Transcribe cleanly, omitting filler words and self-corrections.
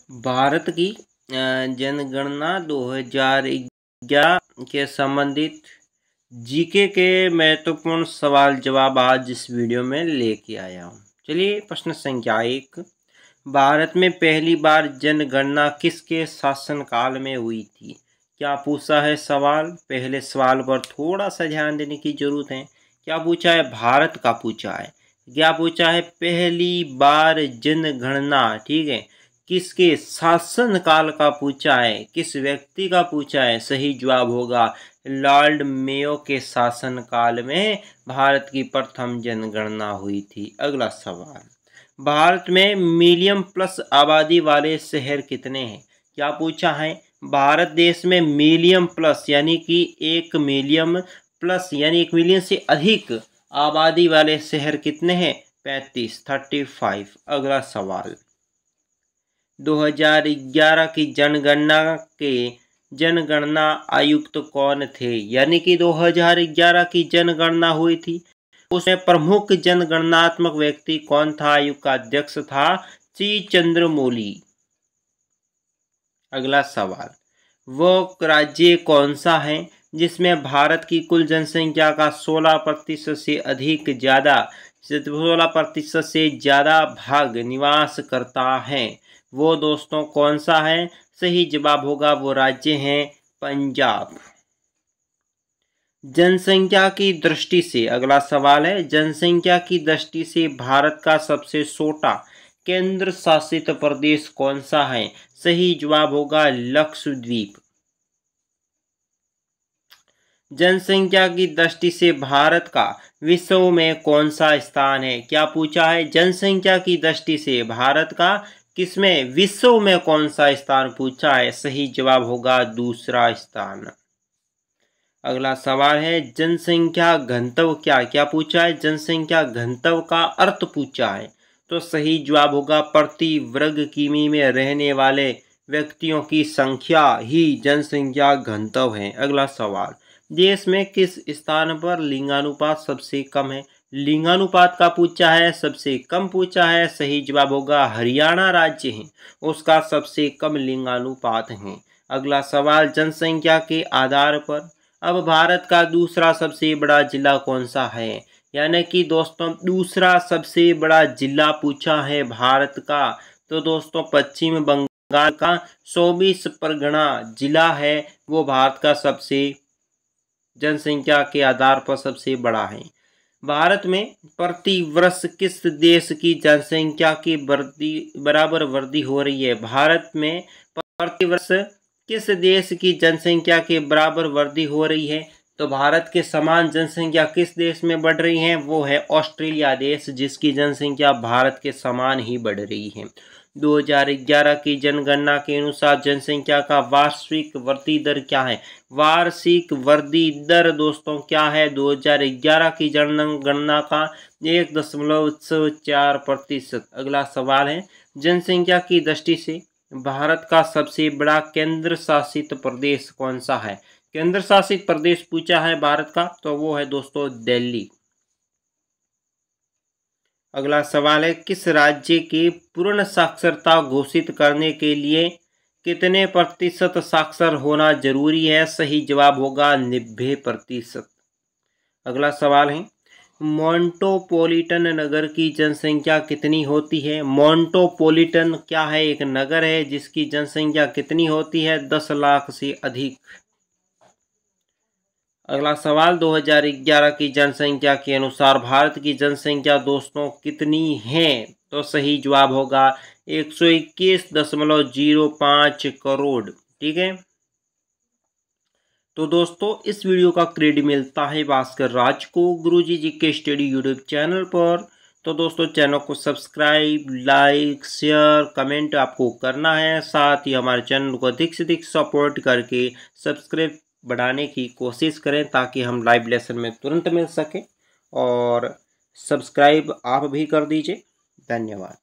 भारत की जनगणना 2011 के संबंधित जीके के महत्वपूर्ण सवाल जवाब आज इस वीडियो में लेके आया हूँ। चलिए, प्रश्न संख्या 1, भारत में पहली बार जनगणना किसके शासनकाल में हुई थी? क्या पूछा है सवाल? पहले सवाल पर थोड़ा सा ध्यान देने की जरूरत है। क्या पूछा है? भारत का पूछा है। क्या पूछा है? पहली बार जनगणना, ठीक है, किसके शासनकाल का पूछा है, किस व्यक्ति का पूछा है। सही जवाब होगा लॉर्ड मेयो के शासनकाल में भारत की प्रथम जनगणना हुई थी। अगला सवाल, भारत में मिलियन प्लस आबादी वाले शहर कितने हैं? क्या पूछा है? भारत देश में मिलियन प्लस यानी कि 1 मिलियन प्लस यानी 1 मिलियन से अधिक आबादी वाले शहर कितने हैं? 35। अगला सवाल, 2011 की जनगणना आयुक्त कौन थे? यानी कि 2011 की जनगणना हुई थी, उसमें प्रमुख जनगणनात्मक व्यक्ति कौन था? आयोग का अध्यक्ष था सी चंद्रमौली। अगला सवाल, वो राज्य कौन सा है जिसमें भारत की कुल जनसंख्या का 16% से ज्यादा भाग निवास करता है? वो दोस्तों कौन सा है? सही जवाब होगा वो राज्य है पंजाब। जनसंख्या की दृष्टि से अगला सवाल है, जनसंख्या की दृष्टि से भारत का सबसे छोटा केंद्र शासित प्रदेश कौन सा है? सही जवाब होगा लक्षद्वीप। जनसंख्या की दृष्टि से भारत का विश्व में कौन सा स्थान है? क्या पूछा है? जनसंख्या की दृष्टि से भारत का किसमें, विश्व में कौन सा स्थान पूछा है? सही जवाब होगा दूसरा स्थान। अगला सवाल है, जनसंख्या घनत्व क्या पूछा है? जनसंख्या घनत्व का अर्थ पूछा है, तो सही जवाब होगा प्रति वर्ग किमी में रहने वाले व्यक्तियों की संख्या ही जनसंख्या घनत्व है। अगला सवाल, देश में किस स्थान पर लिंगानुपात सबसे कम है? लिंगानुपात का पूछा है, सबसे कम पूछा है। सही जवाब होगा हरियाणा राज्य है, उसका सबसे कम लिंगानुपात है। अगला सवाल, जनसंख्या के आधार पर अब भारत का दूसरा सबसे बड़ा जिला कौन सा है? यानी कि दोस्तों दूसरा सबसे बड़ा जिला पूछा है भारत का, तो दोस्तों पश्चिम बंगाल का 24 परगना जिला है, वो भारत का सबसे जनसंख्या के आधार पर सबसे बड़ा है। भारत में प्रति वर्ष किस देश की जनसंख्या की बराबर वृद्धि हो रही है? भारत में प्रति वर्ष किस देश की जनसंख्या के बराबर वृद्धि हो रही है? तो भारत के समान जनसंख्या किस देश में बढ़ रही है? वो है ऑस्ट्रेलिया देश, जिसकी जनसंख्या भारत के समान ही बढ़ रही है। 2011 की जनगणना के अनुसार जनसंख्या का वार्षिक वृद्धि दर क्या है? वार्षिक वृद्धि दर दोस्तों क्या है? 2011 की जनगणना का 1.4%। अगला सवाल है, जनसंख्या की दृष्टि से भारत का सबसे बड़ा केंद्र शासित प्रदेश कौन सा है? केंद्र शासित प्रदेश पूछा है भारत का, तो वो है दोस्तों दिल्ली। अगला सवाल है, किस राज्य की पूर्ण साक्षरता घोषित करने के लिए कितने प्रतिशत साक्षर होना जरूरी है? सही जवाब होगा 90%। अगला सवाल है, मोन्टोपोलिटन नगर की जनसंख्या कितनी होती है? मोन्टोपोलिटन क्या है? एक नगर है जिसकी जनसंख्या कितनी होती है? 10 लाख से अधिक। अगला सवाल, 2011 की जनसंख्या के अनुसार भारत की जनसंख्या दोस्तों कितनी है? तो सही जवाब होगा 121.05 करोड़। ठीक है, तो दोस्तों इस वीडियो का क्रेडिट मिलता है भास्कर राज को गुरुजी जी के स्टडी यूट्यूब चैनल पर। तो दोस्तों चैनल को सब्सक्राइब, लाइक, शेयर, कमेंट आपको करना है। साथ ही हमारे चैनल को अधिक से अधिक सपोर्ट करके सब्सक्राइब बढ़ाने की कोशिश करें, ताकि हम लाइव लेसन में तुरंत मिल सके। और सब्सक्राइब आप भी कर दीजिए। धन्यवाद।